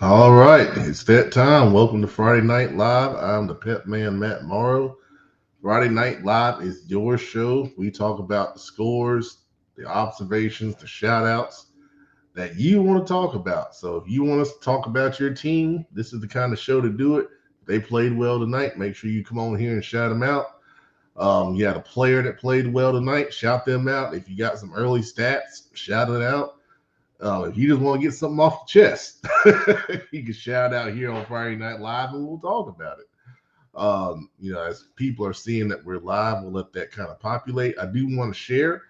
All right, it's that time. Welcome to Friday Night Live. I'm the Pep Man, Matt Morrow. Friday Night Live is your show. We talk about the scores, the observations, the shout outs that you want to talk about. So if you want us to talk about your team, this is the kind of show to do it. If they played well tonight, make sure you come on here and shout them out. You had a player that played well tonight, shout them out. If you got some early stats, shout it out. If you just want to get something off the chest, you can shout out here on Friday Night Live and we'll talk about it. As people are seeing that we're live, we'll let that kind of populate. I do want to share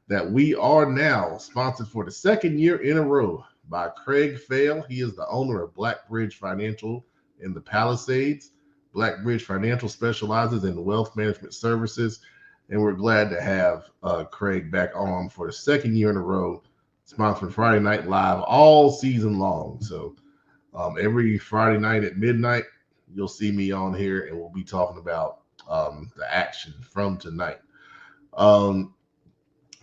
that we are now sponsored for the second year in a row by Craig Fail. He is the owner of Blackbridge Financial in the Palisades. Blackbridge Financial specializes in wealth management services, and we're glad to have Craig back on for the second year in a row, sponsoring Friday Night Live all season long. So every Friday night at midnight, you'll see me on here, and we'll be talking about the action from tonight. Um,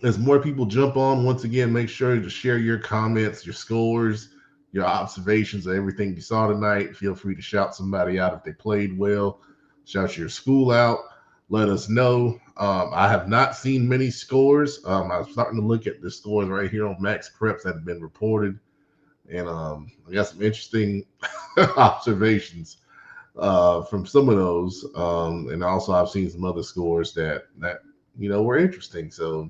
as more people jump on, once again, make sure to share your comments, your scores, your observations of everything you saw tonight. Feel free to shout somebody out if they played well. Shout your school out. Let us know. I have not seen many scores. I'm starting to look at the scores right here on Max Preps that have been reported, and I got some interesting observations from some of those. And also, I've seen some other scores that were interesting. So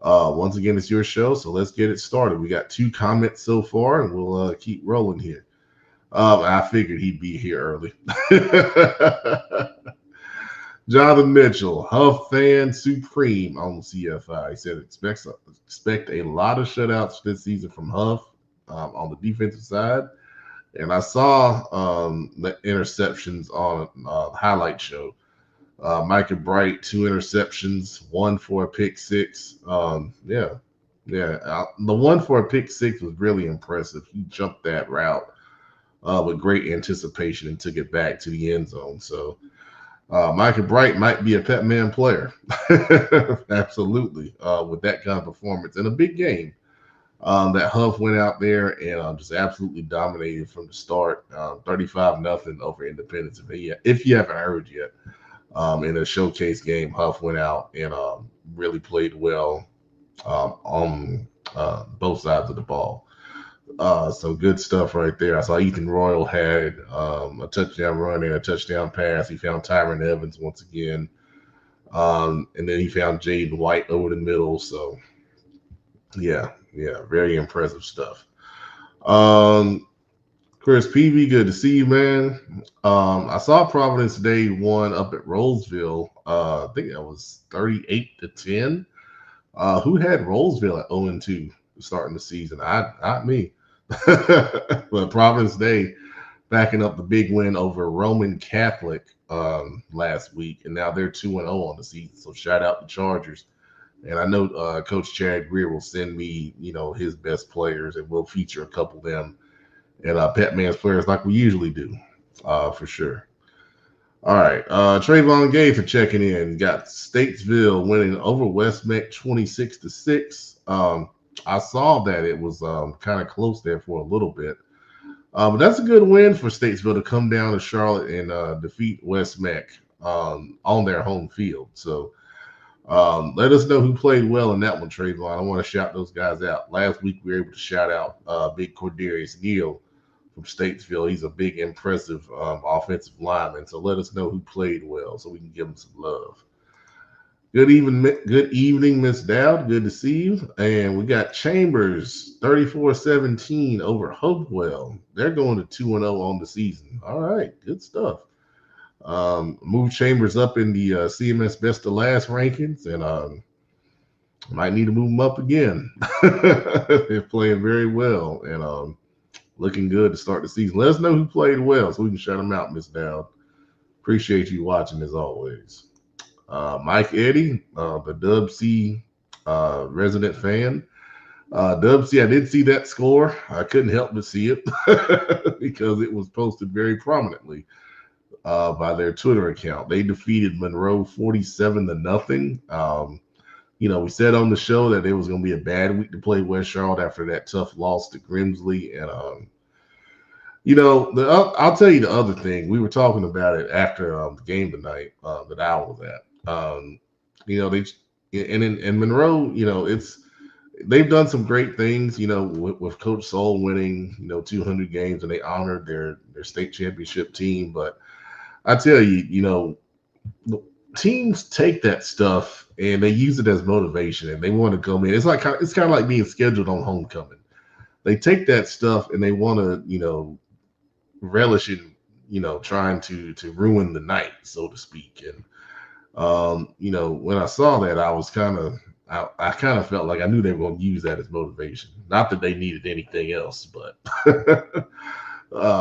once again, it's your show, so let's get it started. We got 2 comments so far, and we'll keep rolling here. I figured he'd be here early. Jonathan Mitchell, Huff fan supreme on CFI. He said expect a lot of shutouts this season from Huff on the defensive side. And I saw the interceptions on highlight show. Micah Bright, 2 interceptions, 1 for a pick six. The 1 for a pick six was really impressive. He jumped that route with great anticipation and took it back to the end zone. So Micah Bright might be a Pep Man player. Absolutely. With that kind of performance in a big game. That Huff went out there and just absolutely dominated from the start. 35-0 over Independence. If you haven't heard yet, in a showcase game, Huff went out and really played well on both sides of the ball. So good stuff right there. I saw Ethan Royal had a touchdown run and a touchdown pass. He found Tyron Evans once again. And then he found Jaden White over the middle. So, yeah, very impressive stuff. Chris Peavy, good to see you, man. I saw Providence today won up at Rolesville. I think that was 38-10. Who had Rolesville at 0-2 starting the season? Not me. But Providence Day backing up the big win over Roman Catholic last week, and now they're 2-0 on the season. So shout out the Chargers. And I know Coach Chad Greer will send me, his best players, and we'll feature a couple of them and Pep Man's players like we usually do, for sure. All right, Trayvon Gay for checking in. Got Statesville winning over West Meck 26-6. I saw that it was kind of close there for a little bit. But that's a good win for Statesville to come down to Charlotte and defeat West Meck on their home field. So let us know who played well in that one, Trayvon. I want to shout those guys out. Last week we were able to shout out Big Cordarius Neal from Statesville. He's a big, impressive offensive lineman. So let us know who played well so we can give him some love. Good evening, Miss Dowd. Good to see you. And we got Chambers 34-17 over Hopewell. They're going to 2-0 on the season. All right, good stuff. Move Chambers up in the CMS Best of Last rankings, and might need to move them up again. They're playing very well and looking good to start the season. Let us know who played well so we can shout them out, Miss Dowd. Appreciate you watching as always. Mike Eddy, the Dub C resident fan. Dub C, I did see that score. I couldn't help but see it because it was posted very prominently by their Twitter account. They defeated Monroe 47-0. We said on the show that it was going to be a bad week to play West Charlotte after that tough loss to Grimsley, and I'll tell you the other thing. We were talking about it after the game tonight that I was at. They and in Monroe, they've done some great things. With Coach Soul winning 200 games, and they honored their state championship team. But I tell you, teams take that stuff and they use it as motivation, and they want to come in. It's kind of like being scheduled on homecoming. They take that stuff and they want to relish in trying to ruin the night, so to speak. And when I saw that, I kind of felt like I knew they were going to use that as motivation. Not that they needed anything else, but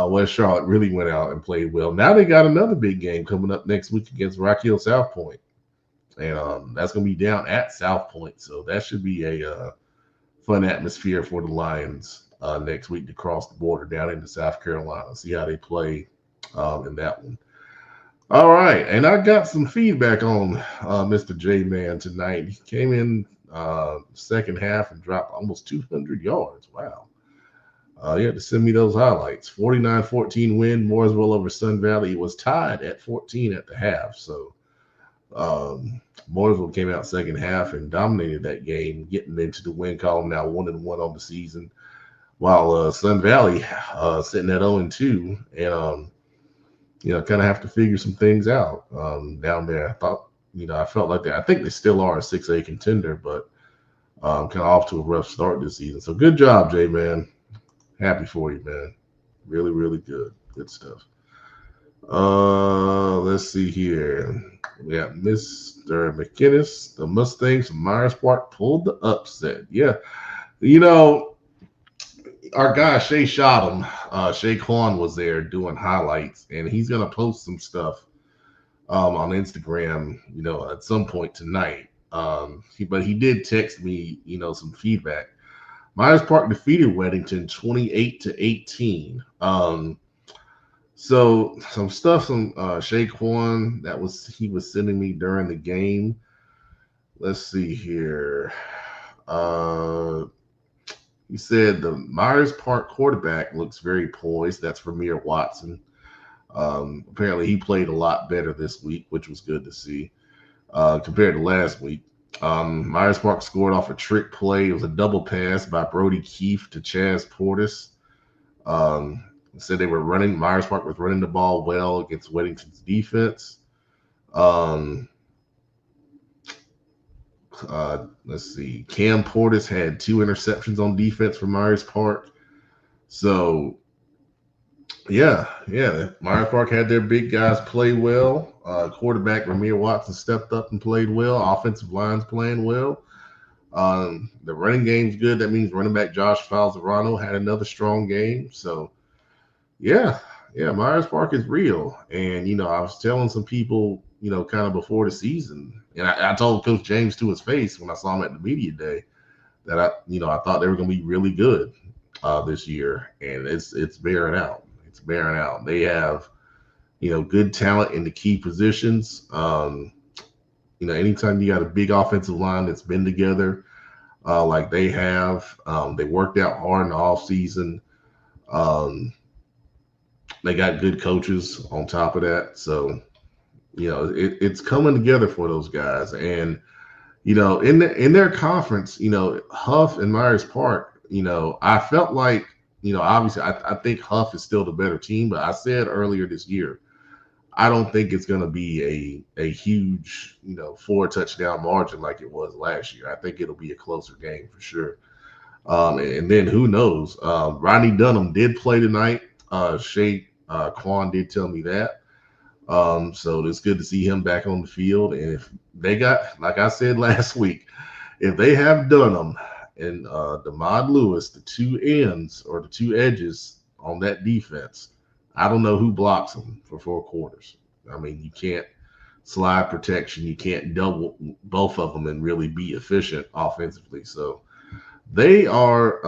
West Charlotte really went out and played well. Now they got another big game coming up next week against Rock Hill South Point, and that's going to be down at South Point. So that should be a fun atmosphere for the Lions next week to cross the border down into South Carolina. See how they play in that one. All right, and I got some feedback on Mr. J-Man tonight. He came in second half and dropped almost 200 yards. Wow. You had to send me those highlights. 49-14 win, Mooresville over Sun Valley. It was tied at 14 at the half. So Mooresville came out second half and dominated that game, getting into the win column now 1-1 on the season, while Sun Valley sitting at 0-2 and kind of have to figure some things out down there. I felt like I think they still are a 6A contender, but kind of off to a rough start this season. So good job, J-Man. Happy for you, man. Really, really good. Good stuff. Let's see here. We got Mr. McInnes. The Mustangs from Myers Park pulled the upset. Yeah. Our guy, Shay Shottam, Shay Kwan was there doing highlights, and he's going to post some stuff on Instagram, at some point tonight. But he did text me, some feedback. Myers Park defeated Weddington 28-18. So some stuff from Shaquan he was sending me during the game. Let's see here. He said the Myers Park quarterback looks very poised. That's Ramir Watson. Apparently he played a lot better this week, which was good to see compared to last week. Myers Park scored off a trick play. It was a double pass by Brody Keefe to Chaz Portis. Said Myers Park was running the ball well against Weddington's defense. Let's see. Cam Portis had 2 interceptions on defense for Myers Park. So, yeah. Myers Park had their big guys play well. Quarterback Ramir Watson stepped up and played well. Offensive line's playing well. The running game's good. That means running back Josh Falzerano had another strong game. So, yeah, Myers Park is real. And, I was telling some people, kind of before the season, and I told Coach James to his face when I saw him at the media day that I thought they were going to be really good this year, and it's bearing out. It's bearing out. They have, good talent in the key positions. Anytime you got a big offensive line that's been together like they have, they worked out hard in the offseason. They got good coaches on top of that. So, it's coming together for those guys. And, in their conference, Huff and Myers Park, I felt like, obviously I think Huff is still the better team, but I said earlier this year, I don't think it's going to be a huge, 4-touchdown margin like it was last year. I think it'll be a closer game for sure. And then who knows? Ronnie Dunham did play tonight. Shay Kwan did tell me that. So it's good to see him back on the field. And if they got, like I said last week, if they have Dunham and DeMond Lewis, the 2 ends or the 2 edges on that defense, I don't know who blocks them for 4 quarters. I mean, you can't slide protection. You can't double both of them and really be efficient offensively. So they are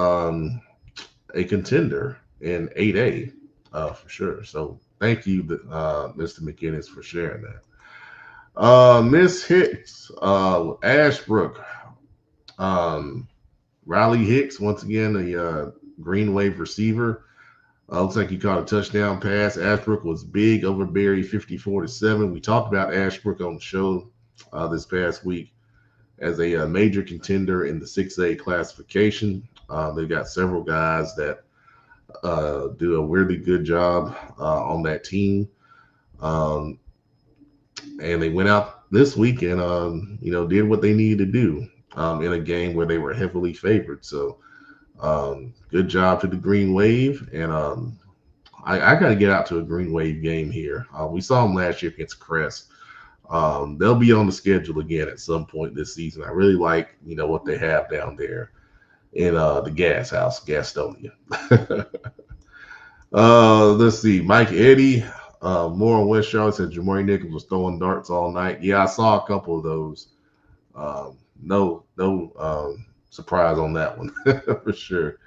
a contender in 8A for sure. So thank you, Mr. McInnes, for sharing that. Miss Hicks, Ashbrook, Riley Hicks, once again, a Green Wave receiver. Looks like he caught a touchdown pass. Ashbrook was big over Berry, 54-7. We talked about Ashbrook on the show this past week as a major contender in the 6A classification. They've got several guys that do a really good job on that team. And they went out this week and, did what they needed to do in a game where they were heavily favored. So good job to the Green Wave. And I got to get out to a Green Wave game here. We saw them last year against Crest. They'll be on the schedule again at some point this season. I really like, what they have down there in the Gas House, Gastonia. Let's see. Mike Eddy, more on West Charlotte, said Jamari Nichols was throwing darts all night. Yeah, I saw a couple of those. No surprise on that one for sure.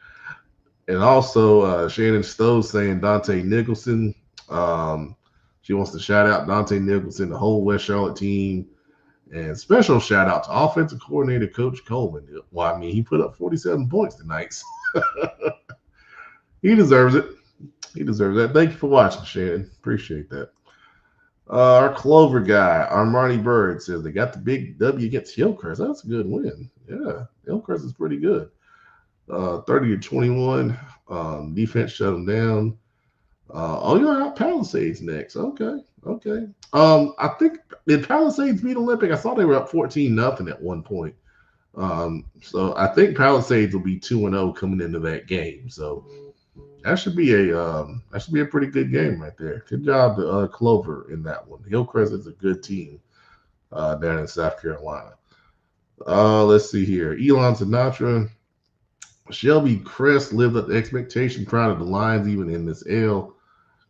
And also Shannon Stowe saying Dante Nicholson. She wants to shout out Dante Nicholson, the whole West Charlotte team, and special shout out to offensive coordinator Coach Coleman. Well, I mean, he put up 47 points tonight. So he deserves it. He deserves that. Thank you for watching, Shannon. Appreciate that. Our Clover guy, Armani Bird, says they got the big W against Hillcrest. That's a good win. Yeah, Hillcrest is pretty good. 30-21. Defense shut them down. You're out Palisades next. Okay. I think did Palisades beat Olympic? I thought they were up 14-0 at one point. So I think Palisades will be 2-0 coming into that game. So that should be a pretty good game right there. Good job to Clover in that one. Hillcrest is a good team down in South Carolina. Let's see here. Elon Sinatra. Shelby Crest lived up to expectation, proud of the Lions even in this L.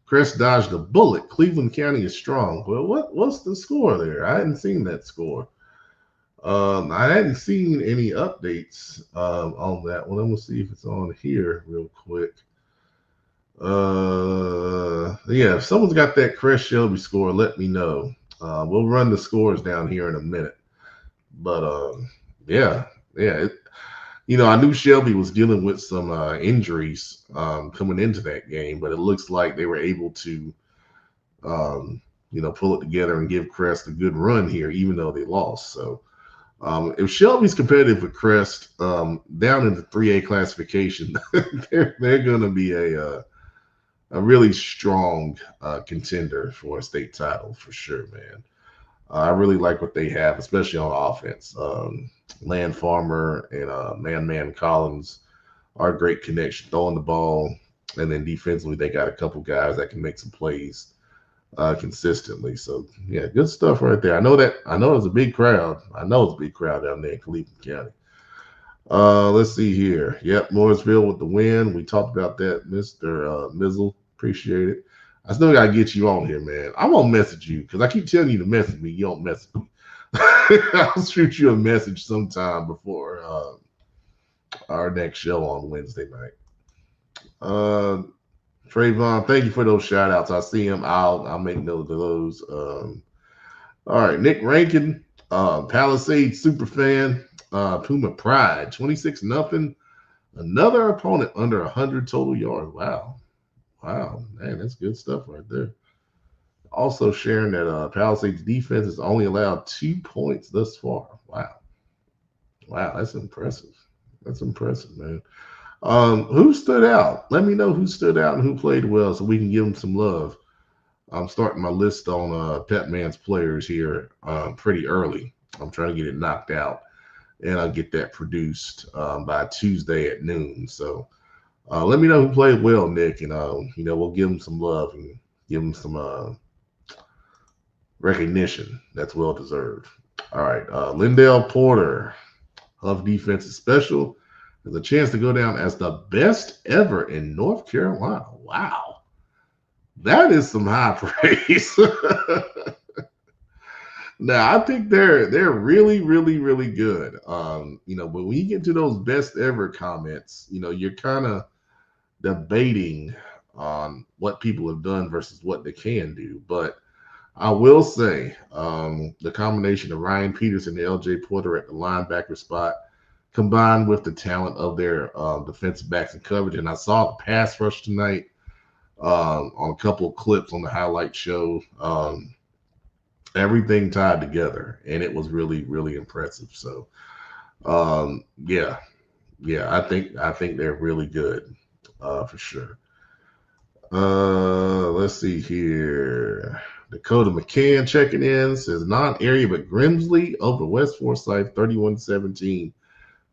Crest dodged a bullet. Cleveland County is strong. Well, what's the score there? I hadn't seen that score. I hadn't seen any updates on that one. I'm going to see if it's on here real quick. Yeah, if someone's got that Crest Shelby score, let me know. We'll run the scores down here in a minute. But yeah. I knew Shelby was dealing with some injuries coming into that game, but it looks like they were able to, pull it together and give Crest a good run here, even though they lost. So if Shelby's competitive with Crest down in the 3A classification, they're going to be a really strong contender for a state title for sure, man. I really like what they have, especially on offense. Land Farmer and Man Collins are a great connection, throwing the ball, and then defensively they got a couple guys that can make some plays consistently. So yeah, good stuff right there. I know it's a big crowd. I know it's a big crowd down there in Cleveland County. Let's see here. Yep, Morrisville with the win. We talked about that, Mr. Mizzle. Appreciate it. I still gotta get you on here, man. I won't message you because I keep telling you to message me. You don't message me. I'll shoot you a message sometime before our next show on Wednesday night. Trayvon, thank you for those shout outs. I see them. I'll make note of those. All right, Nick Rankin, Palisades super fan, Puma Pride, 26-0. Another opponent under 100 total yards. Wow, man, that's good stuff right there. Also sharing that Palisades defense has only allowed 2 points thus far. Wow, that's impressive. That's impressive, man. Who stood out? Let me know who stood out and who played well so we can give them some love. I'm starting my list on Petman's players here pretty early. I'm trying to get it knocked out, and I'll get that produced by Tuesday at noon. So let me know who played well, Nick, and we'll give them some love and give them some recognition that's well deserved. All right, Lindell Porter, Huff defense is special. There's a chance to go down as the best ever in North Carolina. Wow, that is some high praise. Now I think they're really, really, really good. But when you get to those best ever comments, you're kind of debating on what people have done versus what they can do. But I will say the combination of Ryan Peterson and LJ Porter at the linebacker spot, combined with the talent of their defensive backs and coverage. And I saw the pass rush tonight. on a couple of clips on the highlight show. Everything tied together, and it was really, really impressive. So, yeah, I think they're really good, for sure. Let's see here. Dakota McCann checking in says non-area, but Grimsley over West Forsyth 31-17.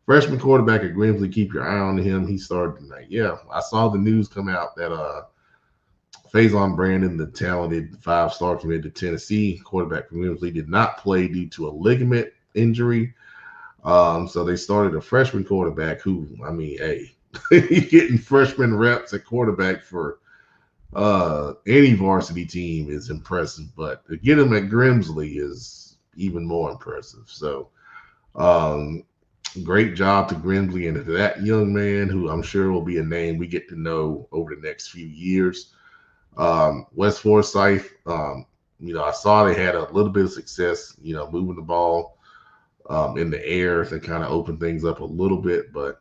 Freshman quarterback at Grimsley, keep your eye on him. He started tonight. Yeah, I saw the news come out that Faison Brandon, the talented five-star committed to Tennessee quarterback from Grimsley, did not play due to a ligament injury. So they started a freshman quarterback who, I mean, hey, getting freshman reps at quarterback for any varsity team is impressive, but to get him at Grimsley is even more impressive. So, great job to Grimsley and to that young man, who I'm sure will be a name we get to know over the next few years. West Forsyth, I saw they had a little bit of success, moving the ball in the air to kind of open things up a little bit, but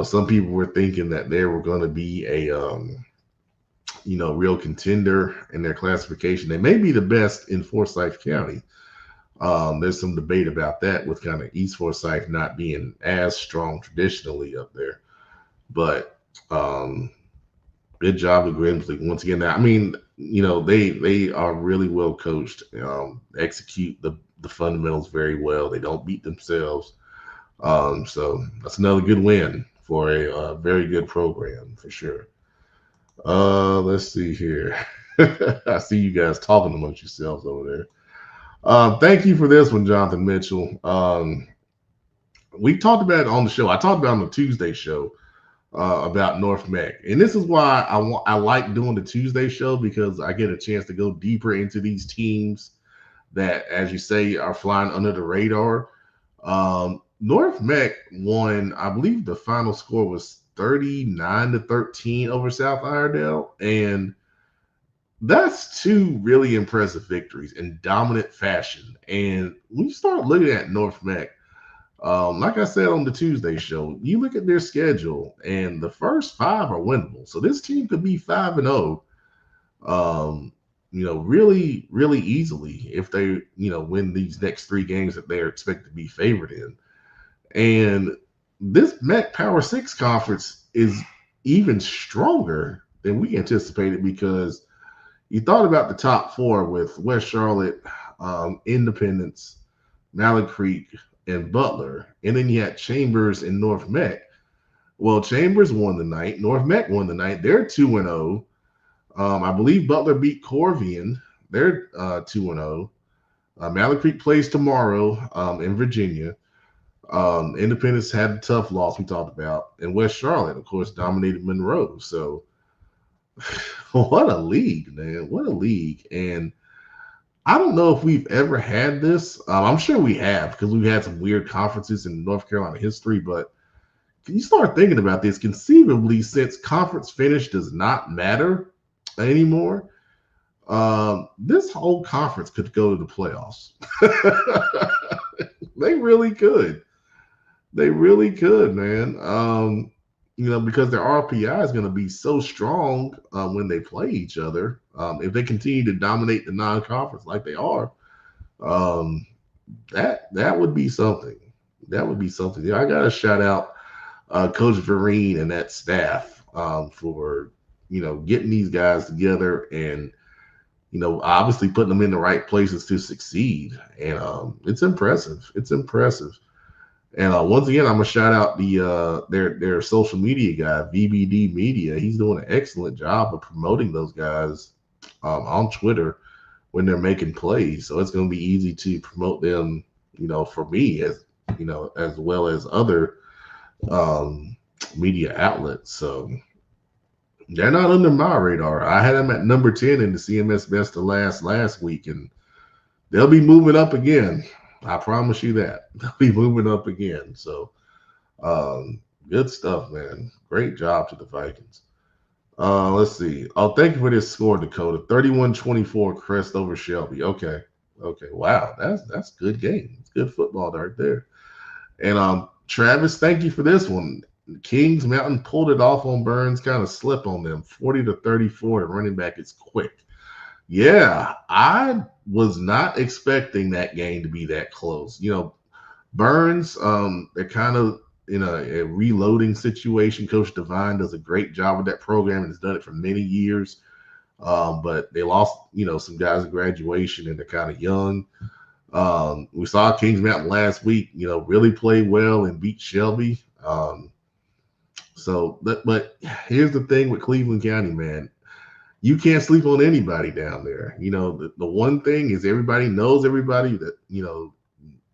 some people were thinking that they were going to be a real contender in their classification. They may be the best in Forsyth County. There's some debate about that, with kind of East Forsyth not being as strong traditionally up there. But good job with Grimsley once again. I mean, they are really well coached. Execute the fundamentals very well. They don't beat themselves. So that's another good win for a very good program for sure. Let's see here. I see you guys talking amongst yourselves over there. Thank you for this one, Jonathan Mitchell. We talked about it on the show. I talked about it on the Tuesday show about North Meck, and this is why I like doing the Tuesday show, because I get a chance to go deeper into these teams that, as you say, are flying under the radar. North Meck won, I believe the final score was 39-13 over South Iredell, and that's two really impressive victories in dominant fashion. And when you start looking at North Meck, like I said on the Tuesday show, you look at their schedule, and the first five are winnable. So this team could be 5-0, really, really easily if they, win these next three games that they're expected to be favored in. And this MEC Power 6 conference is even stronger than we anticipated, because you thought about the top four with West Charlotte, Independence, Mallard Creek, and Butler. And then you had Chambers and North Meck. Well, Chambers won the night. North Meck won the night. They're 2-0. I believe Butler beat Corvian. They're 2-0. Mallard Creek plays tomorrow in Virginia. Independence had a tough loss we talked about. And West Charlotte, of course, dominated Monroe. So what a league, man. What a league. And I don't know if we've ever had this. I'm sure we have, because we've had some weird conferences in North Carolina history. But can you start thinking about this? Conceivably, since conference finish does not matter anymore, this whole conference could go to the playoffs. They really could. They really could, man. Because their RPI is going to be so strong when they play each other. If they continue to dominate the non-conference like they are, that would be something. That would be something. Yeah, I got to shout out Coach Vereen and that staff for getting these guys together and obviously putting them in the right places to succeed. And it's impressive. It's impressive. And once again, I'm gonna shout out their social media guy, VBD Media. He's doing an excellent job of promoting those guys on Twitter when they're making plays. So it's gonna be easy to promote them, for me as well as other media outlets. So they're not under my radar. I had them at number 10 in the CMS Best of last week, and they'll be moving up again. I promise you that. They'll be moving up again. So good stuff, man. Great job to the Vikings. Let's see. Oh, thank you for this score, Dakota. 31-24 Crest over Shelby. Okay. Wow. That's good game. It's good football right there. And Travis, thank you for this one. Kings Mountain pulled it off on Burns, kind of slipped on them, 40-34. The running back is quick. Yeah, I was not expecting that game to be that close. Burns, they're kind of in a reloading situation. Coach Devine does a great job with that program and has done it for many years. But they lost, some guys at graduation and they're kind of young. We saw Kings Mountain last week, really play well and beat Shelby. But here's the thing with Cleveland County, man. You can't sleep on anybody down there. The one thing is everybody knows everybody that,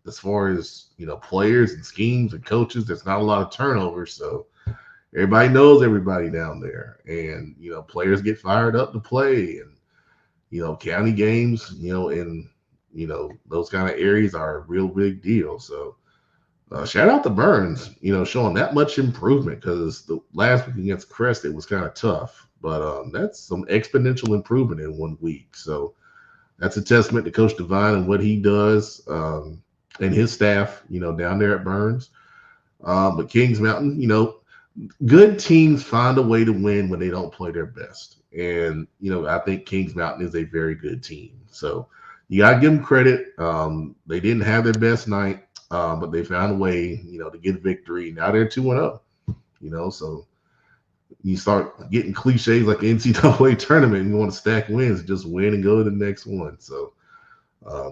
as far as, players and schemes and coaches, there's not a lot of turnover. So everybody knows everybody down there. And, players get fired up to play. And, county games, in, those kind of areas are a real big deal. So shout out to Burns, showing that much improvement, because the last week against Crest, it was kind of tough. But that's some exponential improvement in 1 week. So that's a testament to Coach Devine and what he does and his staff, down there at Burns. But Kings Mountain, good teams find a way to win when they don't play their best. And, I think Kings Mountain is a very good team. So you got to give them credit. They didn't have their best night, but they found a way, to get a victory. Now they're 2-0, so you start getting cliches like the NCAA tournament. You want to stack wins, just win and go to the next one. So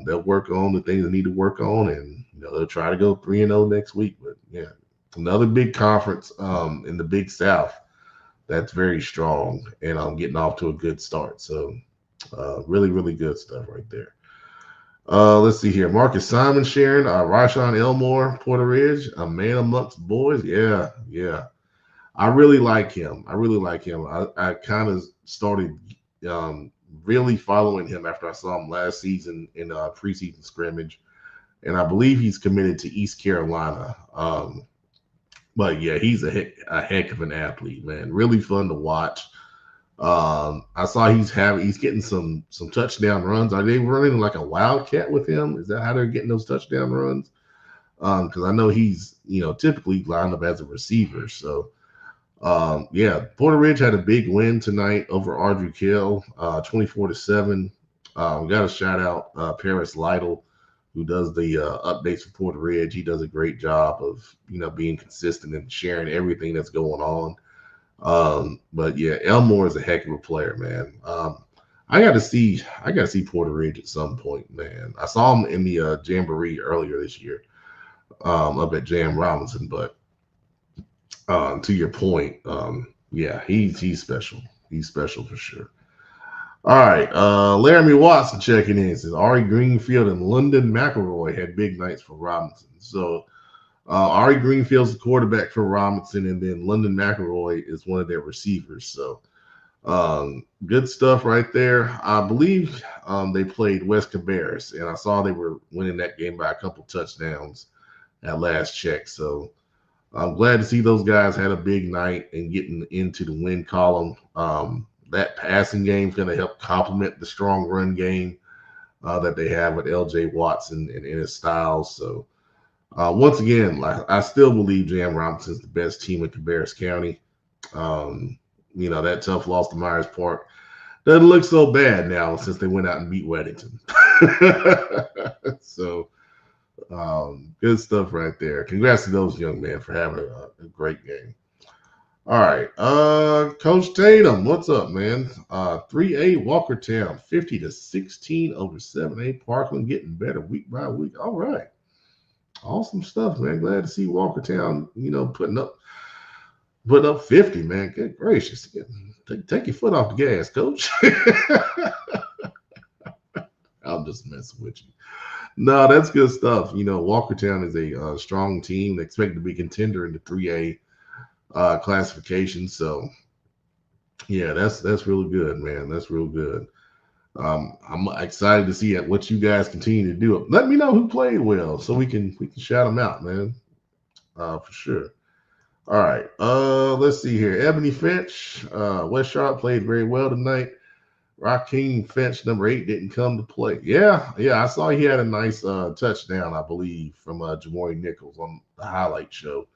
they'll work on the things they need to work on, and they'll try to go 3-0 next week. But yeah, another big conference in the Big South that's very strong, and I'm getting off to a good start. So really, really good stuff right there. Let's see here. Marcus Simon sharing. Rashawn Elmore, Porter Ridge, a man amongst boys. Yeah. I really like him. I kind of started really following him after I saw him last season in a preseason scrimmage. And I believe he's committed to East Carolina. But yeah, he's a heck of an athlete, man. Really fun to watch. I saw he's getting some touchdown runs. Are they running like a wildcat with him? Is that how they're getting those touchdown runs? Because I know he's typically lined up as a receiver. So yeah, Porter Ridge had a big win tonight over Ardrey Kell, 24-7. We got to shout out Paris Lytle, who does the updates for Porter Ridge. He does a great job of being consistent and sharing everything that's going on. But yeah, Elmore is a heck of a player, man. I got to see Porter Ridge at some point, man. I saw him in the Jamboree earlier this year, up at Jam Robinson. But to your point, yeah, he's special. He's special for sure. All right, Laramie Watson checking in. Says Ari Greenfield and London McElroy had big nights for Robinson. So Ari Greenfield's the quarterback for Robinson, and then London McElroy is one of their receivers. So good stuff right there. I believe they played West Cabarrus, and I saw they were winning that game by a couple touchdowns at last check. So I'm glad to see those guys had a big night and getting into the win column. That passing game is going to help complement the strong run game that they have with L.J. Watson and his styles. So once again, I still believe Jam Robinson is the best team in Cabarrus County. That tough loss to Myers Park doesn't look so bad now since they went out and beat Weddington. So good stuff right there. Congrats to those young men for having a great game. All right. Coach Tatum, what's up, man? 3A Walkertown, 50-16 over 7A Parkland, getting better week by week. All right. Awesome stuff, man. Glad to see Walkertown, putting up 50, man. Good gracious. Take your foot off the gas, coach. I'm just messing with you. No, that's good stuff. Walkertown is a strong team. They expect to be a contender in the 3A classification. So yeah, that's really good, man. That's real good. I'm excited to see what you guys continue to do. Let me know who played well so we can shout them out, man. For sure. All right. Let's see here. Ebony Finch, West Charlotte played very well tonight. Raheem Finch, number 8, didn't come to play. Yeah. I saw he had a nice touchdown, I believe, from Jamori Nichols on the highlight show.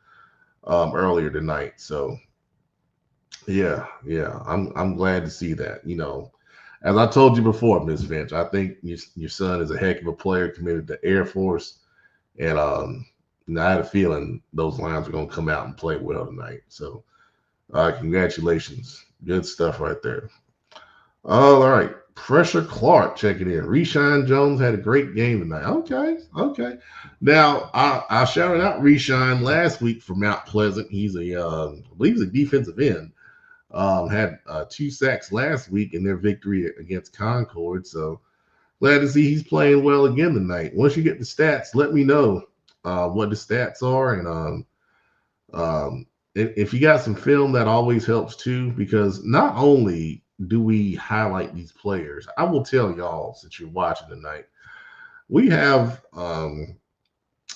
earlier tonight. So yeah, I'm glad to see that. As I told you before, Miss Finch, I think your son is a heck of a player, committed to Air Force, and I had a feeling those Lions were going to come out and play well tonight. So congratulations, good stuff right there. All right. Pressure Clark checking in. Reshawn Jones had a great game tonight. Okay. Now I shouted out Reshawn last week for Mount Pleasant. I believe he's a defensive end. Had 2 sacks last week in their victory against Concord. So glad to see he's playing well again tonight. Once you get the stats, let me know what the stats are, and if you got some film, that always helps too, because not only do we highlight these players, I will tell y'all, since you're watching tonight, we have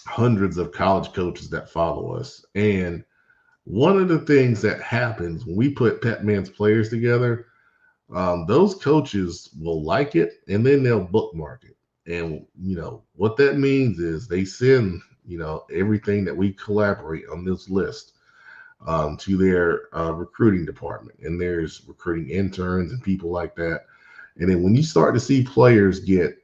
hundreds of college coaches that follow us. And one of the things that happens when we put Pet Man's players together, those coaches will like it and then they'll bookmark it. And, what that means is they send, everything that we collaborate on this list to their recruiting department. And there's recruiting interns and people like that. And then when you start to see players get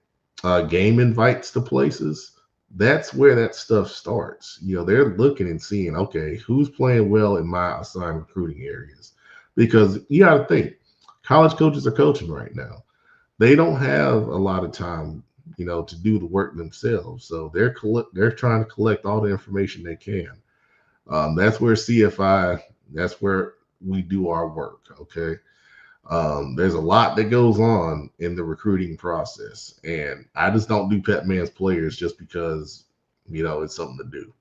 game invites to places, that's where that stuff starts. They're looking and seeing, okay, who's playing well in my assigned recruiting areas? Because you got to think, college coaches are coaching right now. They don't have a lot of time, to do the work themselves. So they're trying to collect all the information they can. That's where CFI, that's where we do our work. Okay. There's a lot that goes on in the recruiting process, and I just don't do Pet Man's players just because, it's something to do.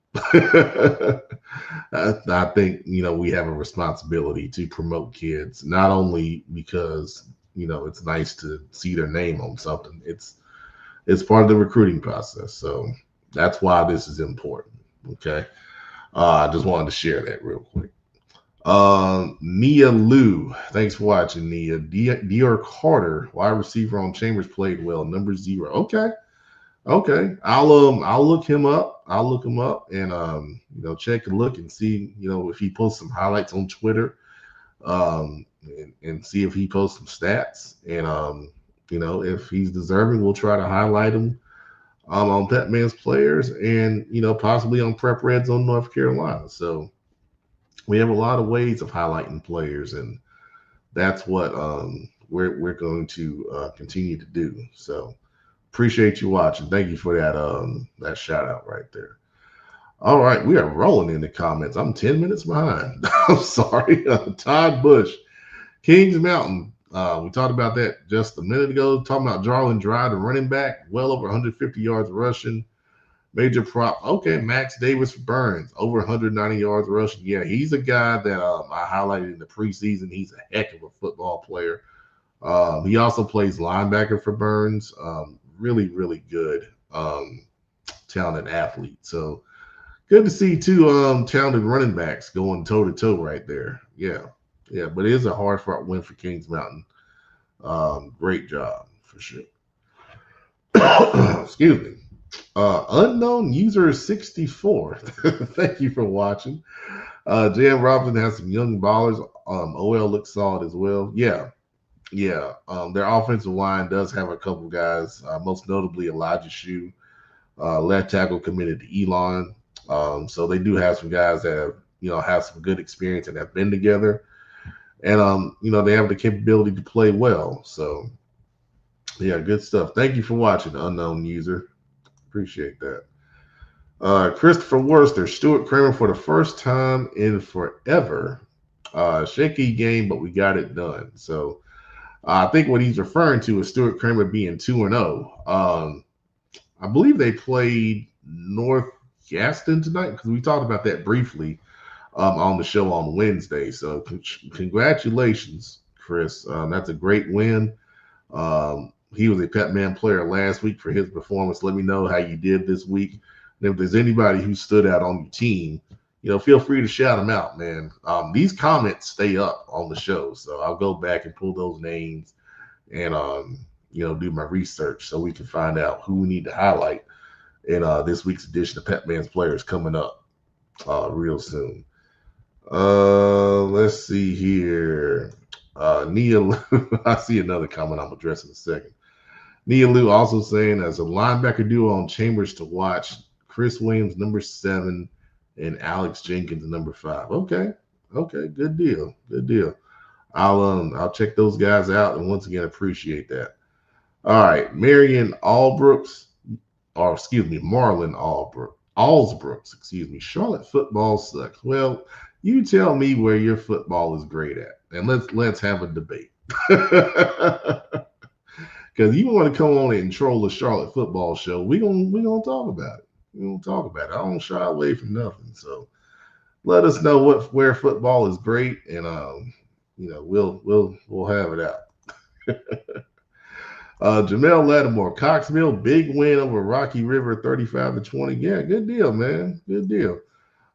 I think, we have a responsibility to promote kids, not only because, it's nice to see their name on something. It's part of the recruiting process. So that's why this is important. Okay. I just wanted to share that real quick. Nia Lou, thanks for watching. Nia Dior Carter, wide receiver on Chambers, played well. Number 0. Okay. I'll look him up. And check and look and see if he posts some highlights on Twitter, and see if he posts some stats. And if he's deserving, we'll try to highlight him on Pet Man's players, and possibly on Prep Reds on North Carolina. So we have a lot of ways of highlighting players, and that's what we're going to continue to do. So appreciate you watching. Thank you for that shout out right there. All right, we are rolling in the comments. I'm 10 minutes behind. I'm sorry. Todd Bush, Kings Mountain. We talked about that just a minute ago. Talking about Jarlin Dry, the running back, well over 150 yards rushing. Major prop. Okay, Max Davis for Burns, over 190 yards rushing. Yeah, he's a guy that I highlighted in the preseason. He's a heck of a football player. He also plays linebacker for Burns. Really, really good, talented athlete. So good to see two talented running backs going toe-to-toe right there. Yeah, but it is a hard-fought win for Kings Mountain. Great job, for sure. Excuse me. Unknown user 64. Thank you for watching. Jan Robinson has some young ballers. OL looks solid as well. Yeah. Their offensive line does have a couple guys, most notably Elijah Shue, left tackle, committed to Elon. So they do have some guys that have some good experience and have been together. And they have the capability to play well. So yeah, good stuff. Thank you for watching, unknown user. Appreciate that. Christopher Worster, Stuart Kramer for the first time in forever. Shaky game, but we got it done. So I think what he's referring to is Stuart Kramer being 2-0. I believe they played North Gaston tonight, because we talked about that briefly on the show on Wednesday. So congratulations, Chris. That's a great win. He was a Pet Man player last week for his performance. Let me know how you did this week. And if there's anybody who stood out on your team, feel free to shout them out, man. These comments stay up on the show, so I'll go back and pull those names and do my research so we can find out who we need to highlight in this week's edition of Pet Man's Players coming up real soon. Let's see here. Nia, I see another comment I'm addressing in a second. Nia Lou also saying as a linebacker duo on Chambers to watch, Chris Williams number 7 and Alex Jenkins number 5. Okay, good deal, good deal. I'll check those guys out and once again appreciate that. All right, Marion Allbrooks, or excuse me, Marlon Allsbrooks, excuse me. Charlotte football sucks. Well, you tell me where your football is great at, and let's have a debate. Because you want to come on and troll the Charlotte football show, we gonna talk about it. We gonna talk about it. I don't shy away from nothing. So let us know where football is great, and we'll have it out. Jamel Lattimore, Cox Mill, big win over Rocky River, 35-20. Yeah, good deal, man. Good deal.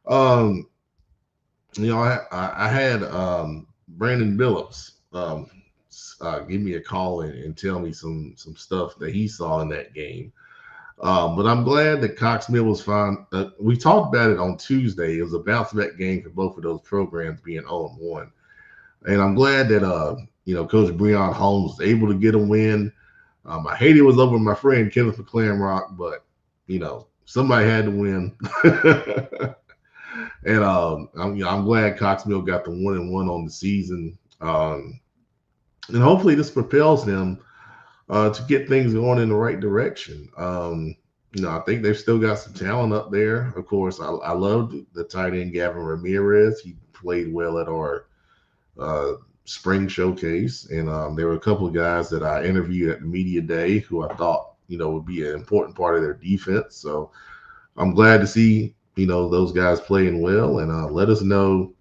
I had Brandon Billups give me a call and tell me some stuff that he saw in that game. But I'm glad that Cox Mill was fine. We talked about it on Tuesday. It was a bounce back game for both of those programs being 0-1. And I'm glad that Coach Breon Holmes was able to get a win. I hate it was over my friend Kenneth McClarenrock, but somebody had to win. And I'm glad Cox Mill got the 1-1 on the season. And hopefully this propels them to get things going in the right direction. I think they've still got some talent up there. Of course, I loved the tight end Gavin Ramirez. He played well at our spring showcase, and there were a couple of guys that I interviewed at the media day who I thought would be an important part of their defense. So I'm glad to see those guys playing well, and let us know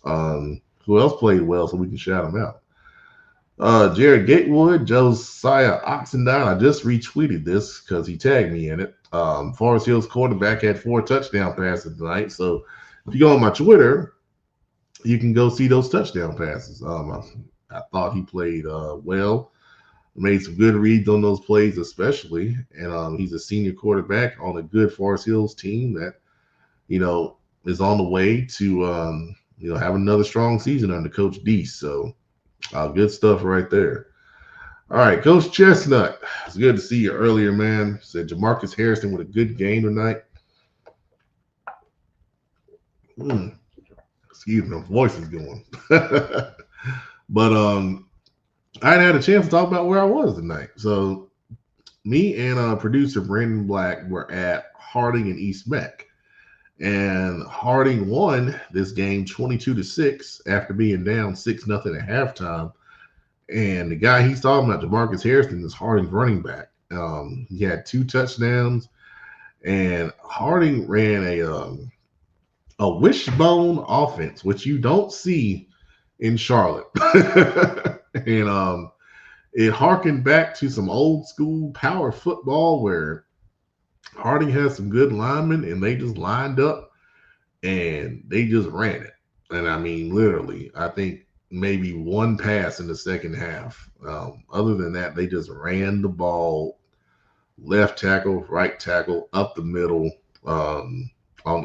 who else played well so we can shout them out. Jared Gatewood, Josiah Oxendine. I just retweeted this because he tagged me in it. Forest Hills quarterback had 4 touchdown passes tonight. So if you go on my Twitter, you can go see those touchdown passes. I thought he played well, made some good reads on those plays, especially. And he's a senior quarterback on a good Forest Hills team that, is on the way to, have another strong season under Coach D. So good stuff right there. All right, Coach Chestnut. It's good to see you earlier, man. Said Jamarcus Harrison with a good game tonight. Excuse me, my voice is going. But I hadn't had a chance to talk about where I was tonight. So me and producer Brandon Black were at Harding and East Meck. And Harding won this game 22-6 after being down 6-0 at halftime. And the guy he's talking about, Jamarcus Harrison, is Harding's running back. He had 2 touchdowns, and Harding ran a wishbone offense, which you don't see in Charlotte. And it harkened back to some old school power football where Harding has some good linemen, and they just lined up and they just ran it. And I mean, literally, I think maybe 1 pass in the second half. Other than that, they just ran the ball left tackle, right tackle, up the middle on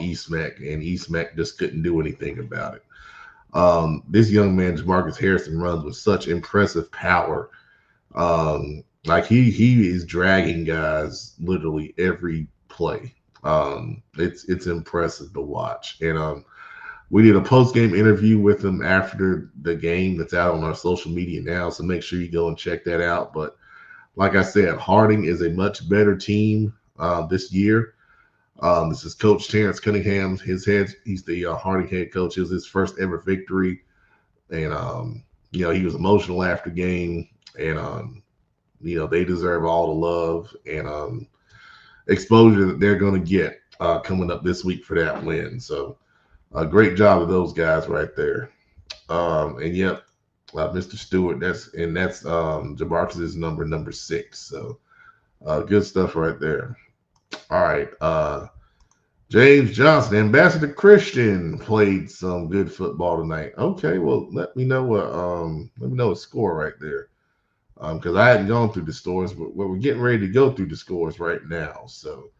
East Meck, and East Meck just couldn't do anything about it. This young man, Jamarcus Harrison, runs with such impressive power. Like he is dragging guys literally every play. It's impressive to watch. And we did a post-game interview with him after the game that's out on our social media now, so make sure you go and check that out. But like I said, Harding is a much better team this year. This is Coach Terrence Cunningham. He's the Harding head coach. It was his first ever victory. And, he was emotional after game. And, they deserve all the love and exposure that they're going to get coming up this week for that win. So a great job of those guys right there. And yep, Mr. Stewart, that's Jamarcus's number 6. So good stuff right there. All right. James Johnson, Ambassador Christian played some good football tonight. Okay, well, let me know a score right there. Because I hadn't gone through the scores, but we're getting ready to go through the scores right now. So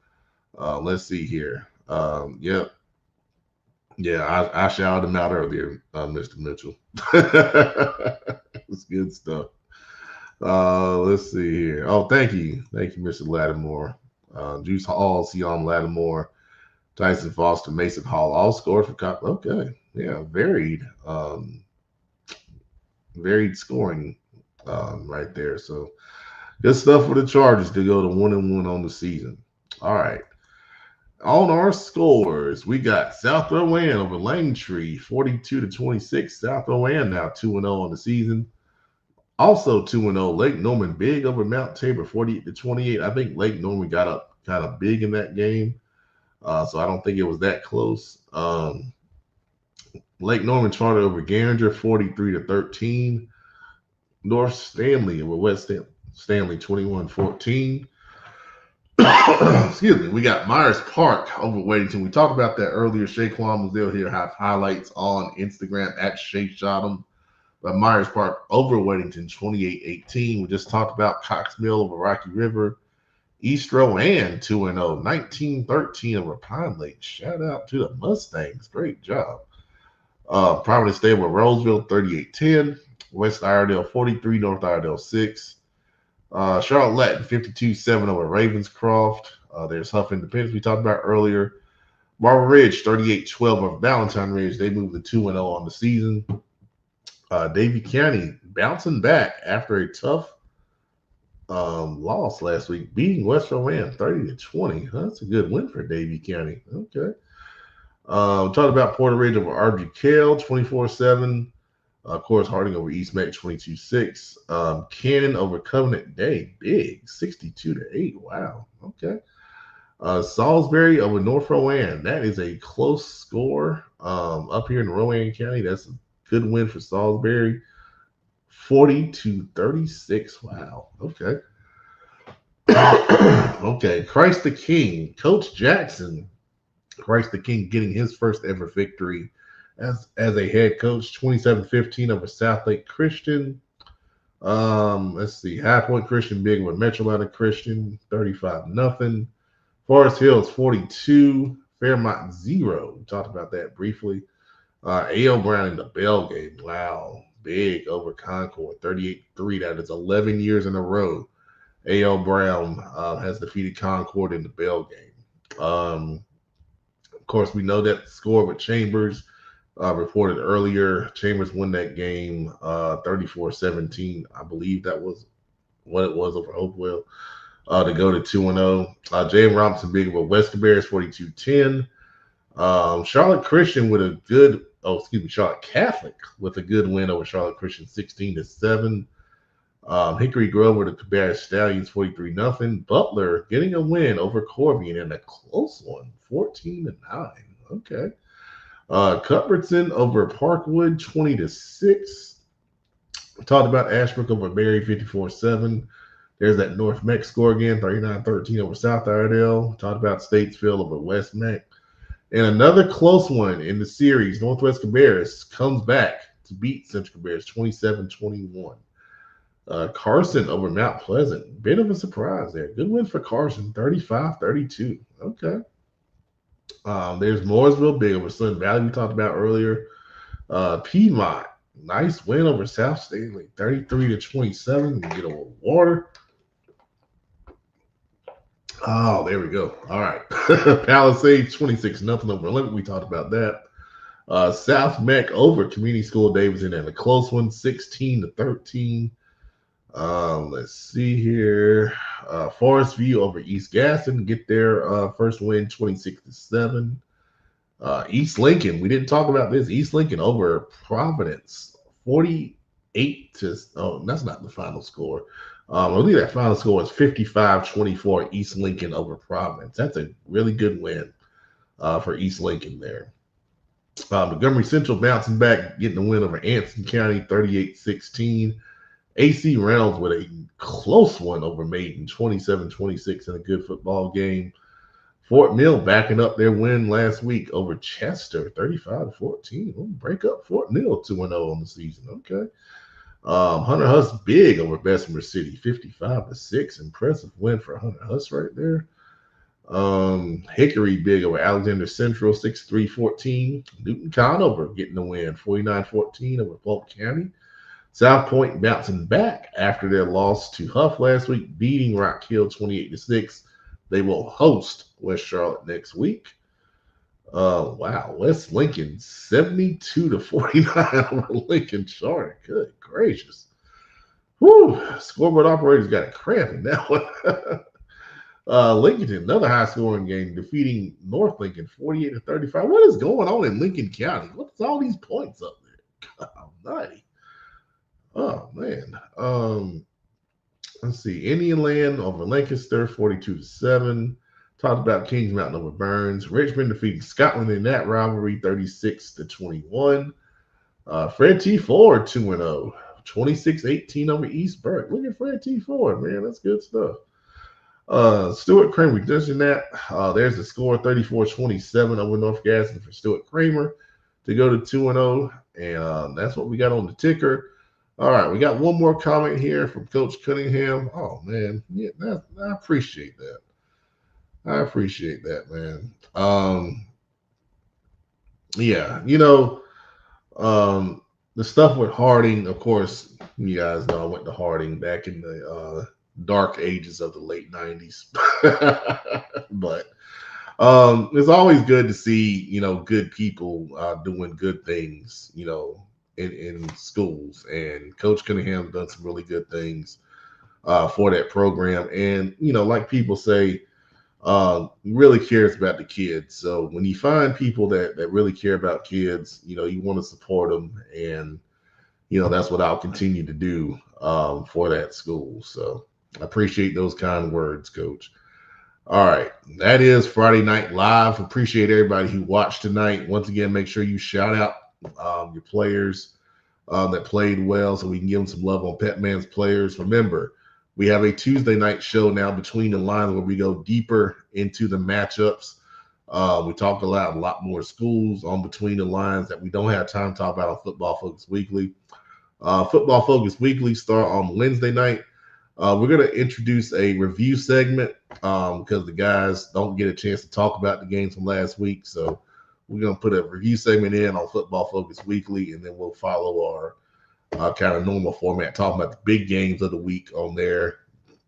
let's see here. Yep. Yeah, I shouted him out earlier, Mr. Mitchell. It's good stuff. Let's see here. Oh, thank you, Mr. Lattimore. Juice Hall, Sion Lattimore, Tyson Foster, Mason Hall, all scored for Cop. Okay, yeah, varied scoring, right there. So good stuff for the Chargers to go to 1-1 on the season. All right. On our scores, we got South Rowan over Langtree, 42-26. South Rowan now 2-0 on the season. Also 2-0, Lake Norman big over Mount Tabor, 48-28. I think Lake Norman got up kind of big in that game, so I don't think it was that close. Lake Norman charted over Garinger, 43-13. North Stanley over West Stanley, 21-14. Excuse me. We got Myers Park over Weddington. We talked about that earlier. Shaquan was there. Here have highlights on Instagram at Shea Shot 'em. But Myers Park over Weddington, 28-18. We just talked about Cox Mill over Rocky River. East Rowan 2-0, 19-13 over Pine Lake. Shout out to the Mustangs. Great job. Providence Day over Roseville, 38-10. West Iredale 43, North Iredale 6. Charlotte Latin 52-7 over Ravenscroft. There's Huff Independence we talked about earlier. Marble Ridge 38-12 over Valentine Ridge. They moved to 2-0 on the season. Davie County bouncing back after a tough loss last week, beating West Rowan 30-20. That's a good win for Davie County. Okay. Talking about Porter Ridge over RG Kell 24-7. Of course, Harding over East Mac 22-6. Cannon over Covenant Day, big 62-8. Wow. Okay. Salisbury over North Rowan. That is a close score up here in Rowan County. That's a good win for Salisbury. 40-36. Wow. Okay. Okay. Christ the King. Coach Jackson. Christ the King getting his first ever victory as a head coach. 27-15 over Southlake Christian. Let's see. High Point Christian big over Metro Atlanta Christian. 35-0. Forest Hills 42. Fairmont 0. We talked about that briefly. A.L. Brown in the Bell game. Wow. Big over Concord. 38-3. That is 11 years in a row. A.L. Brown has defeated Concord in the Bell game. Of course, we know that score with Chambers reported earlier. Chambers won that game 34-17. I believe that was what it was over Hopewell to go to 2-0. Jay Robinson big over West Bears 42-10. Charlotte Christian with a good, Charlotte Catholic with a good win over Charlotte Christian 16-7. Hickory Grove over the Cabarrus Stallions 43-0. Butler getting a win over Corbian in a close one 14-9. Okay. Cuthbertson over Parkwood 20-6. Talked about Ashbrook over Berry 54-7. There's that North Meck score again, 39-13 over South Iredale. Talked about Statesville over West Meck. And another close one in the series, Northwest Cabarrus comes back to beat Central Cabarrus 27-21. Carson over Mount Pleasant. Bit of a surprise there. Good win for Carson, 35-32. Okay. There's Mooresville big over Sun Valley we talked about earlier. Piedmont, nice win over South Stanley, 33-27. You get over water. Oh, there we go. All right. Palisades 26-0 over Olympic. We talked about that. South Meck over Community School Davidson in a close one, 16-13. Let's see here. Forest View over East Gaston get their first win, 26-7. East Lincoln, we didn't talk about this. East Lincoln over Providence, 48 to. Oh, that's not the final score. I believe that final score was 55-24. East Lincoln over Providence. That's a really good win for East Lincoln there. Montgomery Central bouncing back, getting the win over Anson County, 38-16. AC Reynolds with a close one over Maiden, 27-26 in a good football game. Fort Mill backing up their win last week over Chester, 35-14. We'll break up Fort Mill 2-0 on the season. Okay. Hunter Huss big over Bessemer City, 55-6. Impressive win for Hunter Huss right there. Hickory big over Alexander Central, 6-3-14. Newton Conover getting the win, 49-14 over Polk County. South Point bouncing back after their loss to Huff last week, beating Rock Hill 28-6. They will host West Charlotte next week. Wow, West Lincoln 72-49 over Lincoln Charter. Good gracious. Whew, scoreboard operators got a cramp in that one. Lincoln, another high scoring game, defeating North Lincoln 48-35. What is going on in Lincoln County? What's all these points up there? God almighty. Oh man. Let's see. Indian Land over Lancaster 42-7. Talked about Kings Mountain over Burns. Richmond defeating Scotland in that rivalry 36-21. Fred T. Ford 2-0. 26-18 over East Burke. Look at Fred T. Ford, man. That's good stuff. Stuart Kramer doing that. There's the score 34-27 over North Gadsden for Stuart Kramer to go to 2-0. And that's what we got on the ticker. All right, we got one more comment here from Coach Cunningham. Oh, man. Yeah, I appreciate that. I appreciate that, man. Yeah, the stuff with Harding, of course, you guys know I went to Harding back in the dark ages of the late 90s. But it's always good to see, good people doing good things, in schools. And Coach Cunningham done some really good things for that program. And, like people say, really cares about the kids. So when you find people that really care about kids, you want to support them. And, that's what I'll continue to do for that school. So I appreciate those kind words, Coach. All right. That is Friday Night Live. Appreciate everybody who watched tonight. Once again, make sure you shout out your players that played well so we can give them some love on Petman's players. Remember, we have a Tuesday night show now, Between the Lines, where we go deeper into the matchups. We talk a lot more schools on Between the Lines that we don't have time to talk about on Football Focus Weekly. Football Focus Weekly start on Wednesday night. We're going to introduce a review segment because the guys don't get a chance to talk about the games from last week. So we're going to put a review segment in on Football Focus Weekly, and then we'll follow our kind of normal format, talking about the big games of the week on there,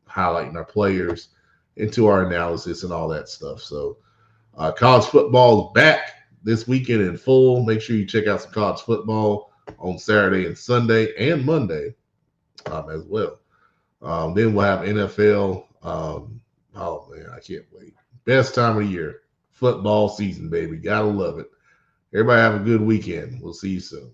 highlighting our players into our analysis and all that stuff. So college football is back this weekend in full. Make sure you check out some college football on Saturday and Sunday and Monday as well. Then we'll have NFL. Oh, man, I can't wait. Best time of the year. Football season, baby. Gotta love it. Everybody have a good weekend. We'll see you soon.